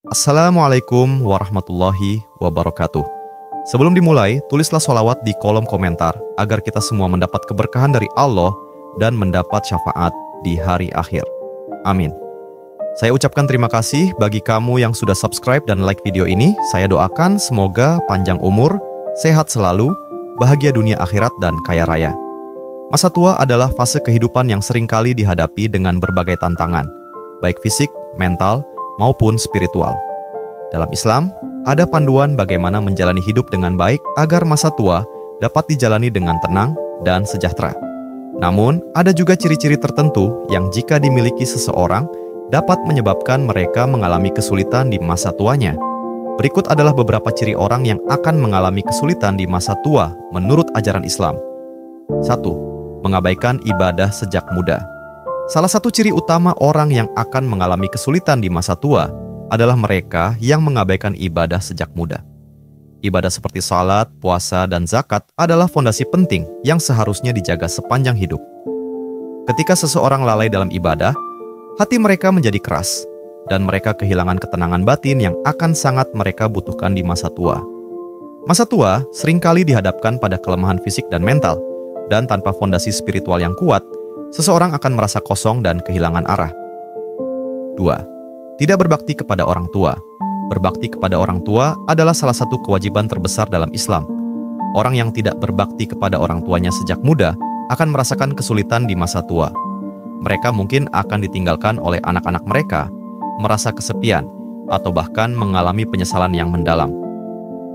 Assalamualaikum warahmatullahi wabarakatuh. Sebelum dimulai, tulislah sholawat di kolom komentar agar kita semua mendapat keberkahan dari Allah dan mendapat syafaat di hari akhir. Amin. Saya ucapkan terima kasih bagi kamu yang sudah subscribe dan like video ini. Saya doakan semoga panjang umur, sehat selalu, bahagia dunia akhirat dan kaya raya. Masa tua adalah fase kehidupan yang seringkali dihadapi dengan berbagai tantangan, baik fisik, mental, maupun spiritual. Dalam Islam, ada panduan bagaimana menjalani hidup dengan baik agar masa tua dapat dijalani dengan tenang dan sejahtera. Namun, ada juga ciri-ciri tertentu yang jika dimiliki seseorang dapat menyebabkan mereka mengalami kesulitan di masa tuanya. Berikut adalah beberapa ciri orang yang akan mengalami kesulitan di masa tua menurut ajaran Islam. 1. Mengabaikan ibadah sejak muda. Salah satu ciri utama orang yang akan mengalami kesulitan di masa tua adalah mereka yang mengabaikan ibadah sejak muda. Ibadah seperti salat, puasa, dan zakat adalah fondasi penting yang seharusnya dijaga sepanjang hidup. Ketika seseorang lalai dalam ibadah, hati mereka menjadi keras, dan mereka kehilangan ketenangan batin yang akan sangat mereka butuhkan di masa tua. Masa tua seringkali dihadapkan pada kelemahan fisik dan mental, dan tanpa fondasi spiritual yang kuat, seseorang akan merasa kosong dan kehilangan arah. 2. Tidak berbakti kepada orang tua. Berbakti kepada orang tua adalah salah satu kewajiban terbesar dalam Islam. Orang yang tidak berbakti kepada orang tuanya sejak muda akan merasakan kesulitan di masa tua. Mereka mungkin akan ditinggalkan oleh anak-anak mereka, merasa kesepian, atau bahkan mengalami penyesalan yang mendalam.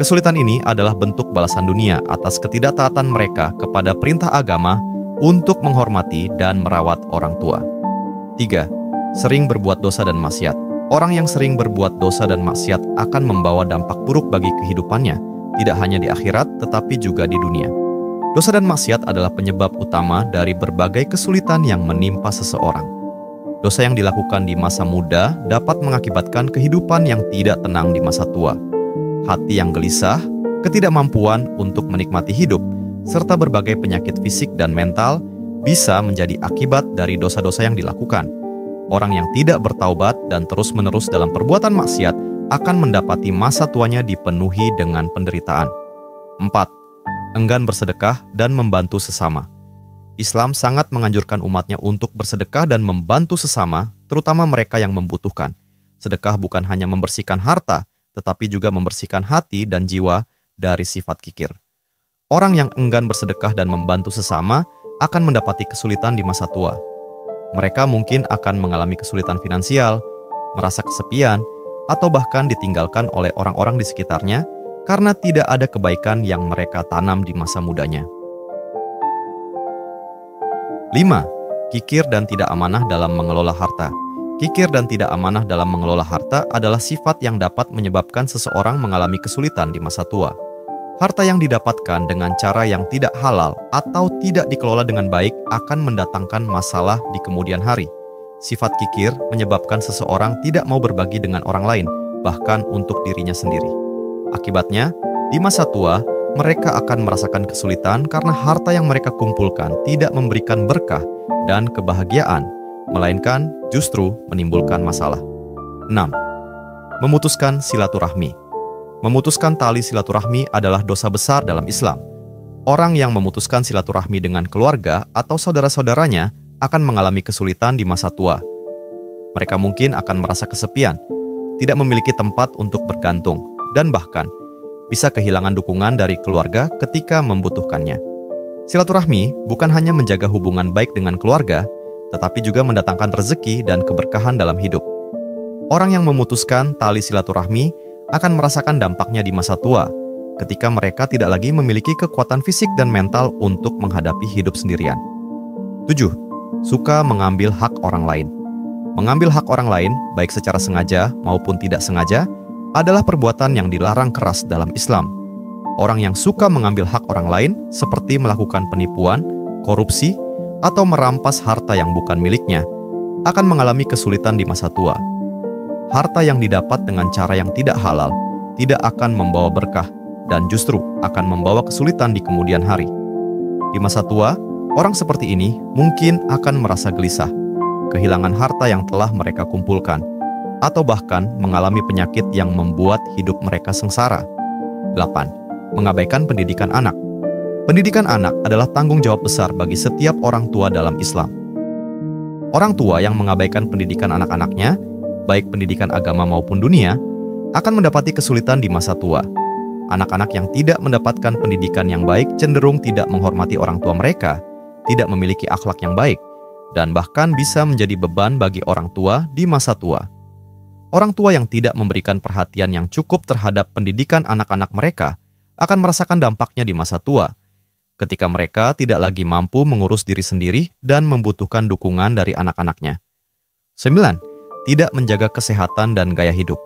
Kesulitan ini adalah bentuk balasan dunia atas ketidaktaatan mereka kepada perintah agama untuk menghormati dan merawat orang tua. 3. Sering berbuat dosa dan maksiat. Orang yang sering berbuat dosa dan maksiat akan membawa dampak buruk bagi kehidupannya, tidak hanya di akhirat tetapi juga di dunia. Dosa dan maksiat adalah penyebab utama dari berbagai kesulitan yang menimpa seseorang. Dosa yang dilakukan di masa muda dapat mengakibatkan kehidupan yang tidak tenang di masa tua. Hati yang gelisah, ketidakmampuan untuk menikmati hidup, serta berbagai penyakit fisik dan mental bisa menjadi akibat dari dosa-dosa yang dilakukan. Orang yang tidak bertaubat dan terus-menerus dalam perbuatan maksiat akan mendapati masa tuanya dipenuhi dengan penderitaan. 4. Enggan bersedekah dan membantu sesama. Islam sangat menganjurkan umatnya untuk bersedekah dan membantu sesama, terutama mereka yang membutuhkan. Sedekah bukan hanya membersihkan harta, tetapi juga membersihkan hati dan jiwa dari sifat kikir. Orang yang enggan bersedekah dan membantu sesama akan mendapati kesulitan di masa tua. Mereka mungkin akan mengalami kesulitan finansial, merasa kesepian, atau bahkan ditinggalkan oleh orang-orang di sekitarnya karena tidak ada kebaikan yang mereka tanam di masa mudanya. 5. Kikir dan tidak amanah dalam mengelola harta. Kikir dan tidak amanah dalam mengelola harta adalah sifat yang dapat menyebabkan seseorang mengalami kesulitan di masa tua. Harta yang didapatkan dengan cara yang tidak halal atau tidak dikelola dengan baik akan mendatangkan masalah di kemudian hari. Sifat kikir menyebabkan seseorang tidak mau berbagi dengan orang lain, bahkan untuk dirinya sendiri. Akibatnya, di masa tua, mereka akan merasakan kesulitan karena harta yang mereka kumpulkan tidak memberikan berkah dan kebahagiaan, melainkan justru menimbulkan masalah. 6. Memutuskan silaturahmi. Memutuskan tali silaturahmi adalah dosa besar dalam Islam. Orang yang memutuskan silaturahmi dengan keluarga atau saudara-saudaranya akan mengalami kesulitan di masa tua. Mereka mungkin akan merasa kesepian, tidak memiliki tempat untuk bergantung, dan bahkan bisa kehilangan dukungan dari keluarga ketika membutuhkannya. Silaturahmi bukan hanya menjaga hubungan baik dengan keluarga, tetapi juga mendatangkan rezeki dan keberkahan dalam hidup. Orang yang memutuskan tali silaturahmi akan merasakan dampaknya di masa tua, ketika mereka tidak lagi memiliki kekuatan fisik dan mental untuk menghadapi hidup sendirian. 7. Suka mengambil hak orang lain. Mengambil hak orang lain, baik secara sengaja maupun tidak sengaja, adalah perbuatan yang dilarang keras dalam Islam. Orang yang suka mengambil hak orang lain, seperti melakukan penipuan, korupsi, atau merampas harta yang bukan miliknya, akan mengalami kesulitan di masa tua. Harta yang didapat dengan cara yang tidak halal tidak akan membawa berkah dan justru akan membawa kesulitan di kemudian hari. Di masa tua, orang seperti ini mungkin akan merasa gelisah, kehilangan harta yang telah mereka kumpulkan, atau bahkan mengalami penyakit yang membuat hidup mereka sengsara. 8. Mengabaikan pendidikan anak. Pendidikan anak adalah tanggung jawab besar bagi setiap orang tua dalam Islam. Orang tua yang mengabaikan pendidikan anak-anaknya, baik pendidikan agama maupun dunia, akan mendapati kesulitan di masa tua. Anak-anak yang tidak mendapatkan pendidikan yang baik cenderung tidak menghormati orang tua mereka, tidak memiliki akhlak yang baik, dan bahkan bisa menjadi beban bagi orang tua di masa tua. Orang tua yang tidak memberikan perhatian yang cukup terhadap pendidikan anak-anak mereka akan merasakan dampaknya di masa tua, ketika mereka tidak lagi mampu mengurus diri sendiri dan membutuhkan dukungan dari anak-anaknya. 9. Tidak menjaga kesehatan dan gaya hidup.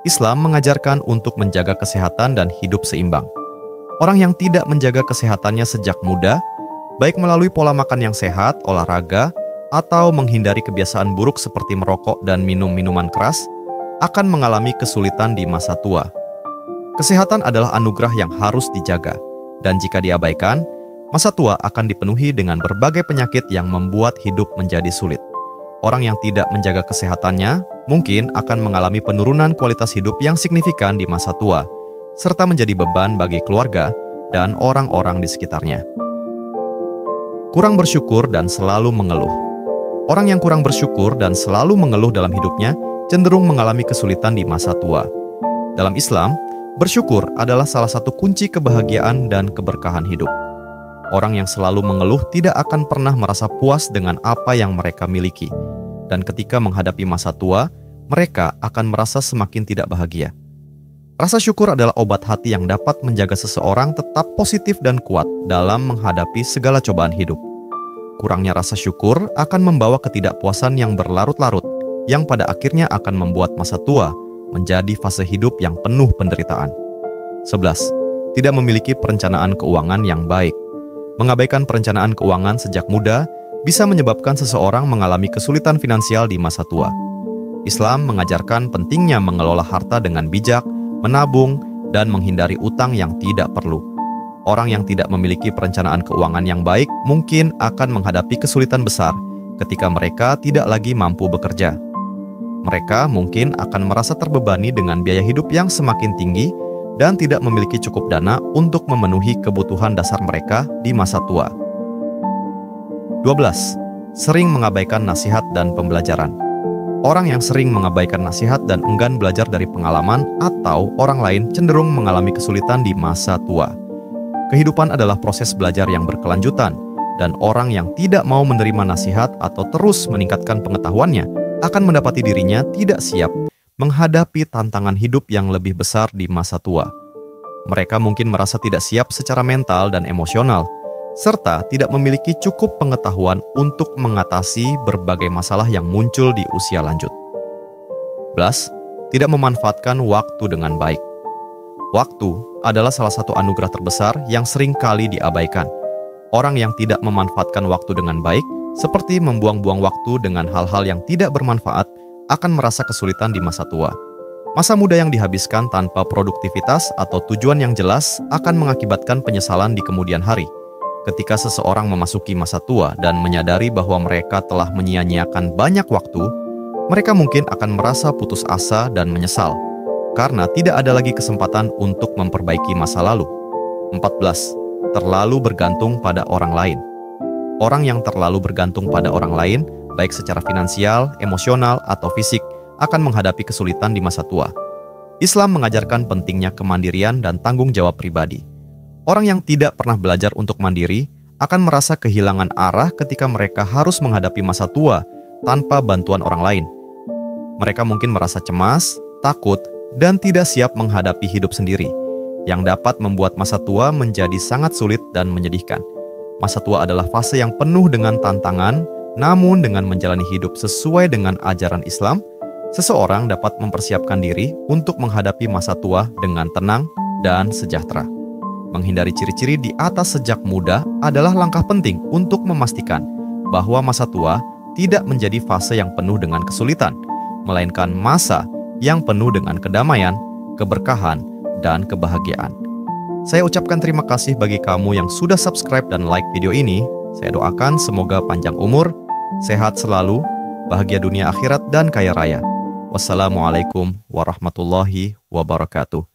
Islam mengajarkan untuk menjaga kesehatan dan hidup seimbang. Orang yang tidak menjaga kesehatannya sejak muda, baik melalui pola makan yang sehat, olahraga, atau menghindari kebiasaan buruk seperti merokok dan minum minuman keras, akan mengalami kesulitan di masa tua. Kesehatan adalah anugerah yang harus dijaga, dan jika diabaikan, masa tua akan dipenuhi dengan berbagai penyakit yang membuat hidup menjadi sulit. Orang yang tidak menjaga kesehatannya mungkin akan mengalami penurunan kualitas hidup yang signifikan di masa tua, serta menjadi beban bagi keluarga dan orang-orang di sekitarnya. Kurang bersyukur dan selalu mengeluh. Orang yang kurang bersyukur dan selalu mengeluh dalam hidupnya cenderung mengalami kesulitan di masa tua. Dalam Islam, bersyukur adalah salah satu kunci kebahagiaan dan keberkahan hidup. Orang yang selalu mengeluh tidak akan pernah merasa puas dengan apa yang mereka miliki, dan ketika menghadapi masa tua, mereka akan merasa semakin tidak bahagia. Rasa syukur adalah obat hati yang dapat menjaga seseorang tetap positif dan kuat dalam menghadapi segala cobaan hidup. Kurangnya rasa syukur akan membawa ketidakpuasan yang berlarut-larut, yang pada akhirnya akan membuat masa tua menjadi fase hidup yang penuh penderitaan. 11. Tidak memiliki perencanaan keuangan yang baik. Mengabaikan perencanaan keuangan sejak muda bisa menyebabkan seseorang mengalami kesulitan finansial di masa tua. Islam mengajarkan pentingnya mengelola harta dengan bijak, menabung, dan menghindari utang yang tidak perlu. Orang yang tidak memiliki perencanaan keuangan yang baik mungkin akan menghadapi kesulitan besar ketika mereka tidak lagi mampu bekerja. Mereka mungkin akan merasa terbebani dengan biaya hidup yang semakin tinggi dan tidak memiliki cukup dana untuk memenuhi kebutuhan dasar mereka di masa tua. 12. Sering mengabaikan nasihat dan pembelajaran. Orang yang sering mengabaikan nasihat dan enggan belajar dari pengalaman atau orang lain cenderung mengalami kesulitan di masa tua. Kehidupan adalah proses belajar yang berkelanjutan, dan orang yang tidak mau menerima nasihat atau terus meningkatkan pengetahuannya akan mendapati dirinya tidak siap menghadapi tantangan hidup yang lebih besar di masa tua. Mereka mungkin merasa tidak siap secara mental dan emosional, serta tidak memiliki cukup pengetahuan untuk mengatasi berbagai masalah yang muncul di usia lanjut. 11. Tidak memanfaatkan waktu dengan baik. Waktu adalah salah satu anugerah terbesar yang sering kali diabaikan. Orang yang tidak memanfaatkan waktu dengan baik, seperti membuang-buang waktu dengan hal-hal yang tidak bermanfaat, akan merasa kesulitan di masa tua. Masa muda yang dihabiskan tanpa produktivitas atau tujuan yang jelas akan mengakibatkan penyesalan di kemudian hari. Ketika seseorang memasuki masa tua dan menyadari bahwa mereka telah menyia-nyiakan banyak waktu, mereka mungkin akan merasa putus asa dan menyesal, karena tidak ada lagi kesempatan untuk memperbaiki masa lalu. 14. Terlalu bergantung pada orang lain. Orang yang terlalu bergantung pada orang lain, baik secara finansial, emosional, atau fisik, akan menghadapi kesulitan di masa tua. Islam mengajarkan pentingnya kemandirian dan tanggung jawab pribadi. Orang yang tidak pernah belajar untuk mandiri akan merasa kehilangan arah ketika mereka harus menghadapi masa tua tanpa bantuan orang lain. Mereka mungkin merasa cemas, takut, dan tidak siap menghadapi hidup sendiri, yang dapat membuat masa tua menjadi sangat sulit dan menyedihkan. Masa tua adalah fase yang penuh dengan tantangan, namun dengan menjalani hidup sesuai dengan ajaran Islam, seseorang dapat mempersiapkan diri untuk menghadapi masa tua dengan tenang dan sejahtera. Menghindari ciri-ciri di atas sejak muda adalah langkah penting untuk memastikan bahwa masa tua tidak menjadi fase yang penuh dengan kesulitan, melainkan masa yang penuh dengan kedamaian, keberkahan, dan kebahagiaan. Saya ucapkan terima kasih bagi kamu yang sudah subscribe dan like video ini. Saya doakan semoga panjang umur, sehat selalu, bahagia dunia akhirat, dan kaya raya. Wassalamualaikum warahmatullahi wabarakatuh.